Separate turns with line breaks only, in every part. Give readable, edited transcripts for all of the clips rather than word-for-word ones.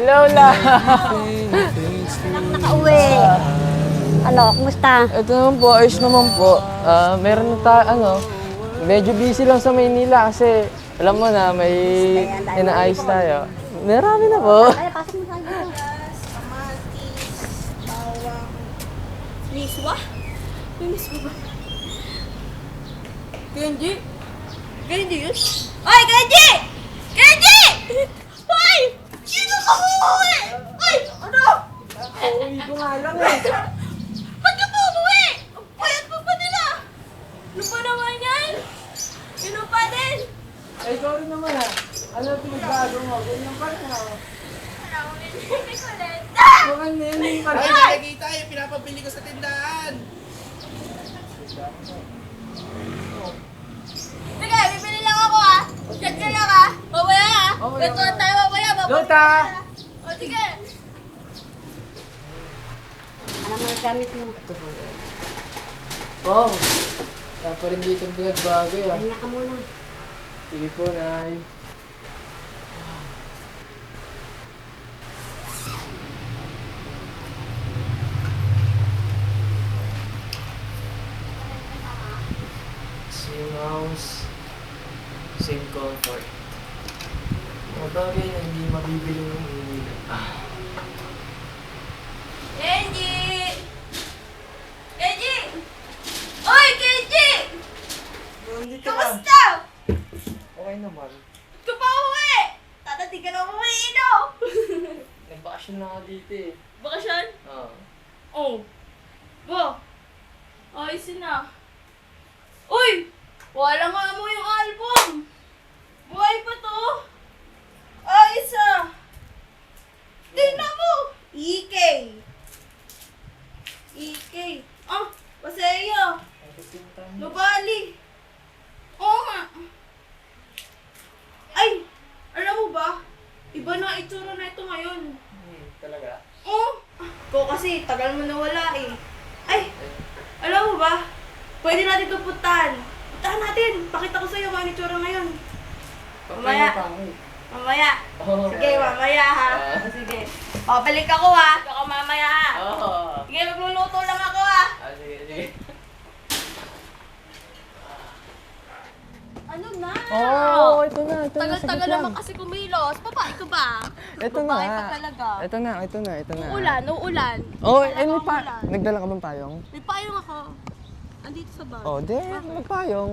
Lola!
Nakauwi. Ano, kumusta?
Ito naman po, ayos naman po. Meron medyo busy lang sa Maynila kasi alam mo na, may inaayos tayo. Marami na po.
Ay, pasok mo sa dito.
Liswa? Yung liswa ba? Kenji? Kenji yun? Ay, Kenji! Kenji! Ay! Sino ka umuwi? Ay! Ano?
Uuwi ko nga lang eh.
Ba't ka pa umuwi? Ang payat mo pa nila! Ano pa naman yan? Sino pa din?
Ay, ikaw rin naman ha. Ano pinagbago mo? Ganyan pa rin ha.
Hindi ko ulit.
Mukhang nening pa
Ay,
rin.
nakikita yung pinapabili ko sa tindahan.
Sige, bibili lang ako ha. Chat ka lang ha. Mamaya ha.
Okay,
Kwentuhan tayo mamaya.
Lota!
O sige.
Ano mga gamit mo?
Wow! Kaya pa rin dito pinagbago ah.
Pahinga ka muna.
Sige po, Nay. Same house, same comfort. Mga bagay na hindi mabibili ng Manila.
Kenji! Kenji! Oy, Kenji!
Nandito ka.
Kamusta?
Okay naman.
Ba't ka pa uwi? Tatating ka na umuwi, no?
Nagbakasyon na nga dito eh.
Bakasyon?
Oo.
Oh. Bo. Ayos yun na. Uy! Wala nga mo yung album. Buhay pa to. Ayos ah. Tingnan mo. EK. EK. Ah, Paseo. Lubali. Oo nga. Ay, alam mo ba? Iba na ang itsura na ito ngayon.
Talaga?
Oo. Ko kasi, tagal mo nawala eh. Ay, alam mo ba? Pwede natin ito puntahan. Puntahan natin. Pakita ko sa'yo mga itsura ngayon. Mamaya. Mamaya.
Oh,
Sige, mamaya ha. Sige. Pabalik ako ha. Ako mamaya ha.
Oo.
Sige, magluluto lang ako ha.
Sige, sige.
Ano na?
Oo, ito na.
Tagal-tagal naman kasi kumilos. Babae ka ba?
Ito na.
Babae ka talaga.
Ito na.
Uulan, uulan.
Oh,
Talaga
may pa...
uulan.
Nagdala ka bang payong?
May payong ako. Andito sa bag.
Oh, di. Magpayong.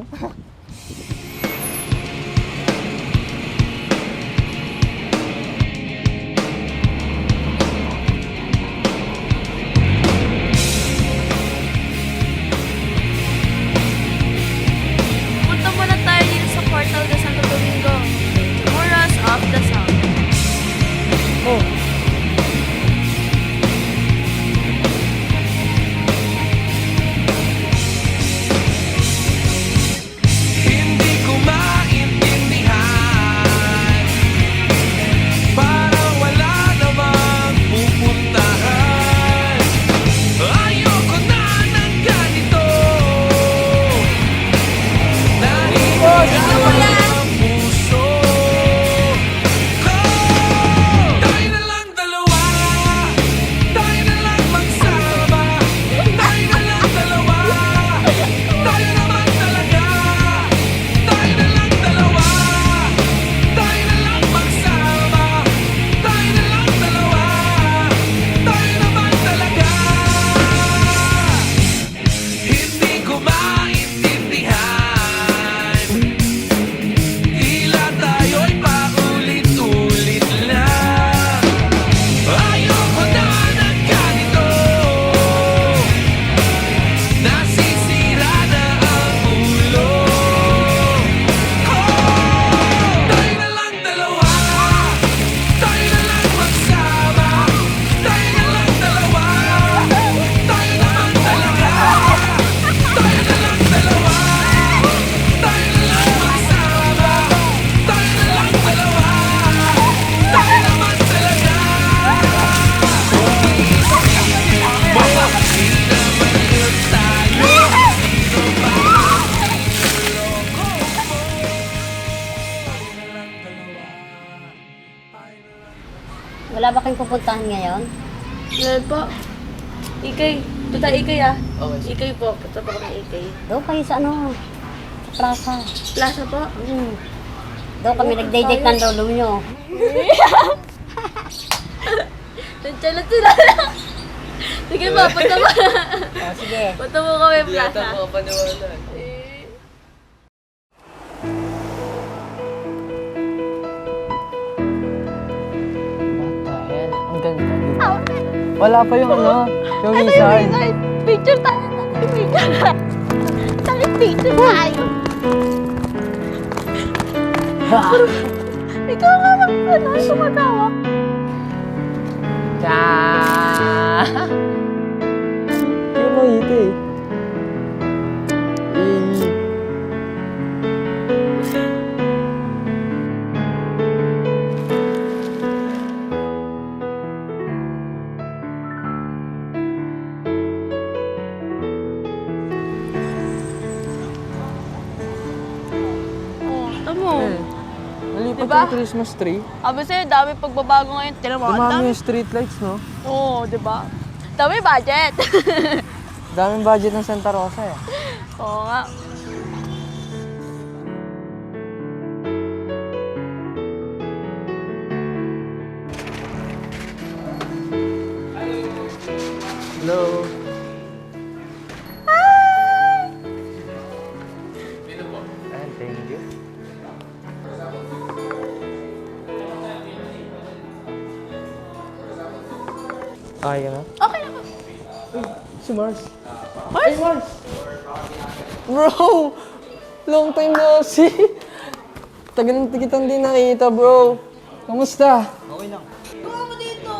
Punta muna tayo dito sa Portal de Santo Domingo. Muras of the South.
Oh.
Hindi
ba kayong pupuntahan ngayon?
Meron po. Ikay. Punta Ikay ah.
Okay.
Ikay po. Punta po kami Ikay.
Doon kayo sa ano, sa plaza.
Plaza po.
Doon kami nag-date ng lolo nyo.
Nandiyan sila lang. Sige po, punta mo.
Sige.
Punta mo kami plaza.
makapaniwala. What the hell? Ang ganda. Wala pa yung ano, yung wizard.
Picture tayo. Picture tayo. Picture tayo. Ikaw nga ano, sumagawa.
Tsa! Yung mahiti eh.
Oh, tamo.
Nalipat
Diba?
yung Christmas tree.
Sabi sa'yo, dami pagbabago ngayon. Tinan mo, ang
Dumami
dami.
yung street lights, no?
Oo, di ba? Dami budget.
Daming budget ng Santa Rosa eh.
Oo nga.
Hello. Ayan, thank you. Kaya nga.
Okay na po.
Si Mars. Ay, Mars! Bro! Long time no see. Tagal na kitang di nakita, bro. Kamusta?
Tuwa mo dito.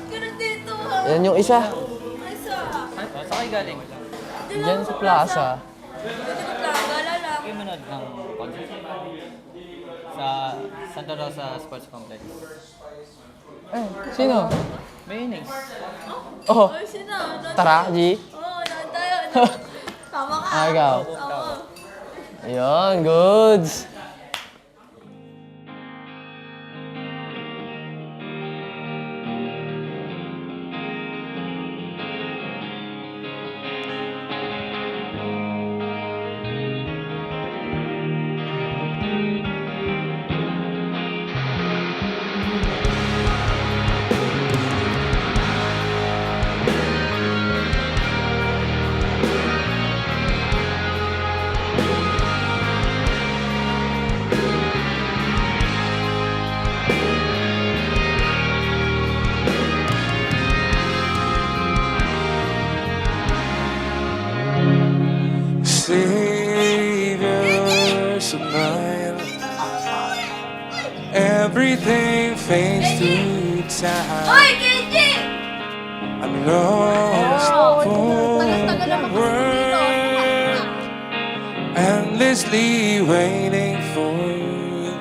Ganun dito.
Yan yung isa.
Isa.
Saan kayo galing?
Diyan sa plaza.
Dito ka lang, gala lang.
Kayo manood ng concert sa Santa Rosa Sports Complex.
Eh, sino?
Mayonnaise.
Oh,
Ay, sino?
tara, G.
Oo, naan tayo. Tama ka.
Ah, ikaw.
Tama.
Ayun, goods.
Savior smile. Everything fades to time.
Hoy, Kenji!
I'm lost for
Tagal-tagal naman kasi dito.
words, endlessly waiting for you.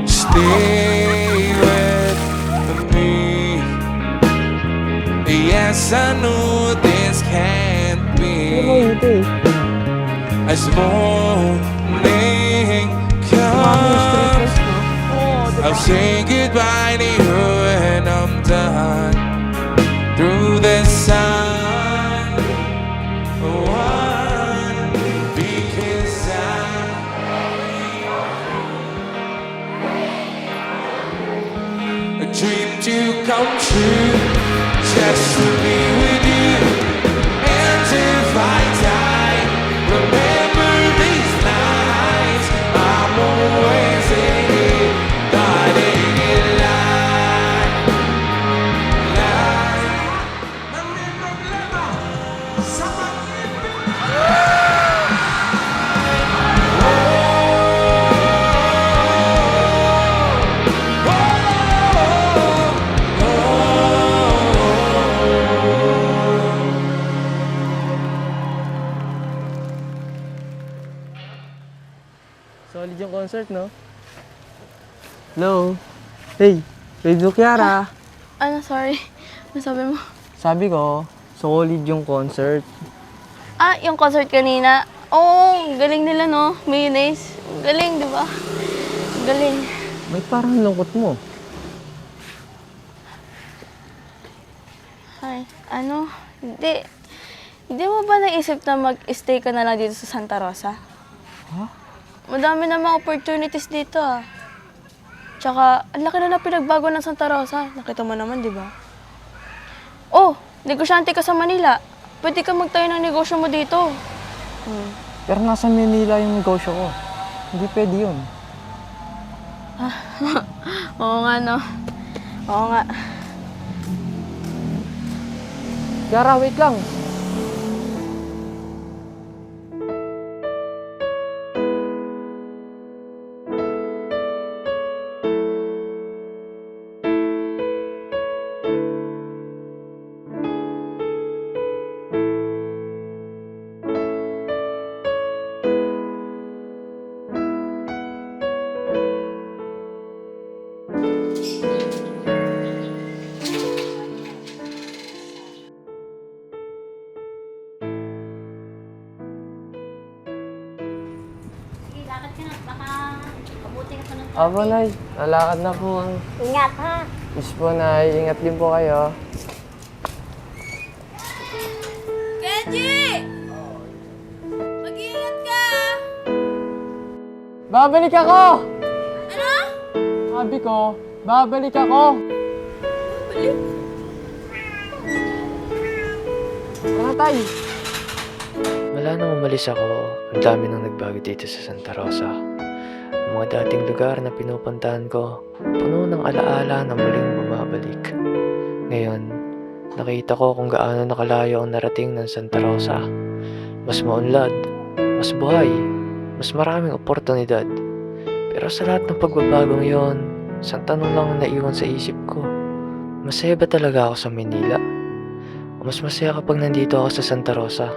Stay with me. Yes, I know this can't be. As morning comes, I'll say goodbye to you when I'm done. Through the sun, one, because I dream to come true, just to be with you. And if I die, remember these nights. I'm always in it, guiding in line. May problema sa
Solid yung concert, no? Hello? Hey, Radio Kiara.
Ano, sorry. Ano sabi mo?
Sabi ko, solid yung concert.
Ah, yung concert kanina. Oo, galing nila, no? Mayonnaise. Galing, di ba? Galing.
May parang lungkot mo.
Ay, hindi mo ba naisip na mag-stay ka na lang dito sa Santa Rosa? Madami na mga opportunities dito ah. Tsaka, ang laki na pinagbago ng Santa Rosa. Nakita mo naman, di ba? Oh, negosyante ka sa Manila. Pwede ka magtayo ng negosyo mo dito.
Pero nasa Manila yung negosyo ko. Hindi pwede yun.
Oo nga, no? Oo nga.
Yara, wait lang.
Sige, lakad ka na. Baka mabuti ka pa ng
Opo, Nay. Lalakad na po.
Ingat ha.
Yes po, Nay. Ingat din po kayo.
Kenji! Mag-iingat ka!
Babalik ako!
Ano?
Sabi ko, babalik ako.
Balik?
Tara, Tay.
Mula nang umalis ako, ang dami nang nagbago dito sa Santa Rosa. Ang mga dating lugar na pinupuntahan ko, puno ng alaala na muling bumabalik. Ngayon, nakita ko kung gaano nakalayo ang narating ng Santa Rosa. Mas maunlad, mas buhay, mas maraming oportunidad. Pero sa lahat ng pagbabagong yon, isang tanong lang ang naiwan sa isip ko. Masaya ba talaga ako sa Manila? O mas masaya kapag nandito ako sa Santa Rosa?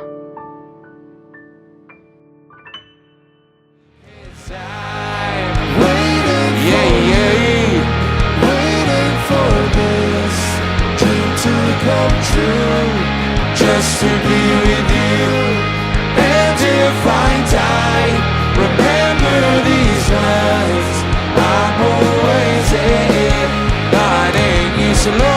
Waiting for this dream to come true, just to be with you. And if I die, remember these lines. I'm always in, hiding you slow.